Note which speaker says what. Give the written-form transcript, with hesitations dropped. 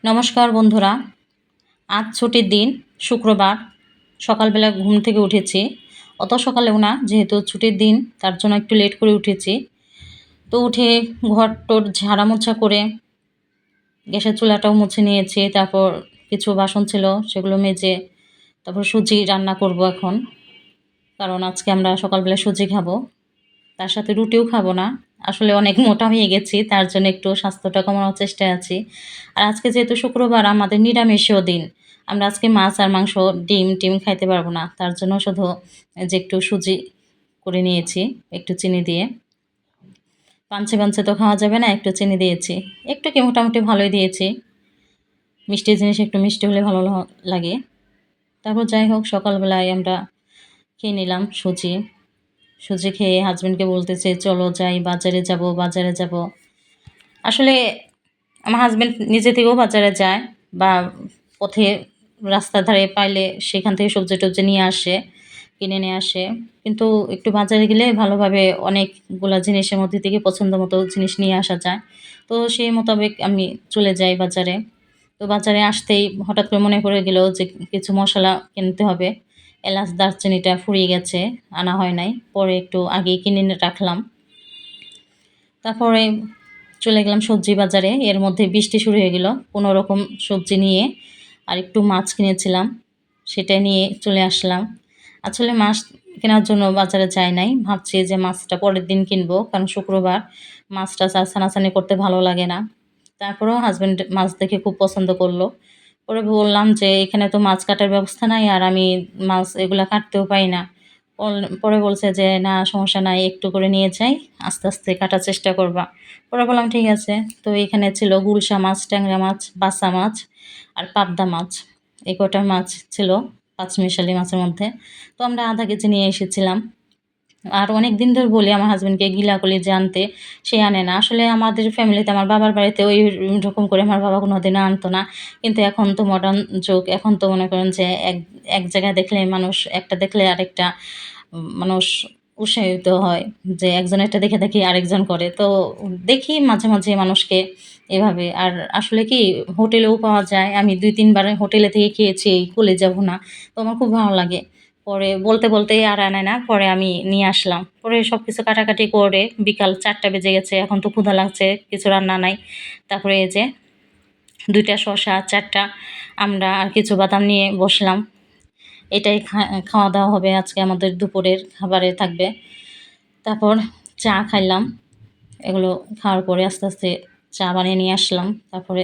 Speaker 1: নমস্কার বন্ধুরা, আজ ছুটির দিন শুক্রবার। সকালবেলা ঘুম থেকে উঠেছি, অত সকালেও না, যেহেতু ছুটির দিন তার জন্য একটু লেট করে উঠেছি। তো উঠে ঘর টর ঝাড়া মোছা করে গ্যাসের চুলাটাও মুছে নিয়েছি। তারপর কিছু বাসন ছিল সেগুলো মেজে তারপর সুজি রান্না করব এখন, কারণ আজকে আমরা সকালবেলা সুজি খাবো, তার সাথে রুটিও খাবো না। আসলে অনেক মোটা হয়ে গেছি, তার জন্য একটু স্বাস্থ্যটা কমানোর চেষ্টায় আছি। আর আজকে যেহেতু শুক্রবার আমাদের নিরামিষও দিন, আমরা আজকে মাছ আর মাংস, ডিম খাইতে পারবো না। তার জন্য শুধু যে একটু সুজি করে নিয়েছি একটু চিনি দিয়ে। পাঞ্চে তো খাওয়া যাবে না, একটু চিনি দিয়েছি, একটু কি মোটামুটি ভালোই দিয়েছি। মিষ্টি জিনিস একটু মিষ্টি হলে ভালো লাগে। তারপর যাই হোক, সকালবেলায় আমরা খেয়ে নিলাম সুজি। সুজি খেয়ে হাজব্যান্ডকে বলতেছে চলো যাই, বাজারে যাব। আসলে আমার হাজব্যান্ড নিজে থেকেও বাজারে যায়, বা পথে রাস্তার ধারে পাইলে সেখান থেকে সবজি টবজি নিয়ে আসে, কিনে নিয়ে আসে। কিন্তু একটু বাজারে গেলে ভালোভাবে অনেকগুলা জিনিসের মধ্যে থেকে পছন্দ মতো জিনিস নিয়ে আসা যায়। তো সেই মোতাবেক আমি চলে যাই বাজারে। তো বাজারে আসতেই হঠাৎ করে মনে পড়ে গেল যে কিছু মশলা কিনতে হবে। এলাচ, দারচিনিটা ফুরিয়ে গেছে, আনা হয় নাই। পরে একটু আগেই কিনে এনে রাখলাম। তারপরে চলে গেলাম সবজি বাজারে। এর মধ্যে বৃষ্টি শুরু হয়ে গেল। কোনো রকম সবজি নিয়ে আর একটু মাছ কিনেছিলাম, সেটা নিয়ে চলে আসলাম। আসলে মাছ কেনার জন্য বাজারে যাই নাই। ভাবছি যে মাছটা পরের দিন কিনবো, কারণ শুক্রবার মাছটা ছানাছানি করতে ভালো লাগে না। তারপরেও হাজব্যান্ড মাছ দেখে খুব পছন্দ করলো। পরে বললাম যে এখানে তো মাছ কাটার ব্যবস্থা নাই, আর আমি মাছ এগুলা কাটতেও পারি না। পরে বলছে যে না, সমস্যা নাই, একটু করে নিয়ে যাই, আস্তে আস্তে কাটার চেষ্টা করবা। পরে বললাম ঠিক আছে। তো এখানে ছিল গুলশা মাছ, ট্যাংরা মাছ, বাসা মাছ আর পাবদা মাছ। এই কটা মাছ ছিল পাঁচমিশালি মাছের মধ্যে। তো আমরা আধা কেজি নিয়ে এসেছিলাম। আর অনেক দিন ধরে বলি আমার হাজব্যান্ডকে গিলা যে আনতে, সে আনে না। আসলে আমাদের ফ্যামিলিতে, আমার বাবার বাড়িতে ওই রকম করে আমার বাবা কোনোদিনও আনতো না। কিন্তু এখন তো মডার্ন যুগ, এখন তো মনে করেন যে এক এক জায়গায় দেখলে মানুষ, একটা দেখলে আরেকটা মানুষ উৎসাহিত হয় যে একজনেরটা দেখে আরেকজন করে। তো দেখি মাঝে মানুষকে এভাবে। আর আসলে কি, হোটেলেও পাওয়া যায়। আমি ২-৩ বার হোটেলে থেকে খেয়েছি এই কলিজা ভুনা। তো আমার খুব ভালো লাগে। পরে বলতেই আর আনে না। পরে আমি নিয়ে আসলাম। পরে সবকিছু কাটাকাটি করে বিকাল ৪টা বেজে গেছে। এখন তো ক্ষুধা লাগছে, কিছু রান্না নাই। তারপরে এই যে ২ টা শসা, ৪ টা আমরা আর কিছু বাদাম নিয়ে বসলাম। এটাই খাওয়া-দাওয়া হবে আজকে, আমাদের দুপুরের খাবারে থাকবে। তারপর চা খাইলাম। এগুলো খাওয়ার পরে আস্তে চা বানিয়ে নিয়ে আসলাম। তারপরে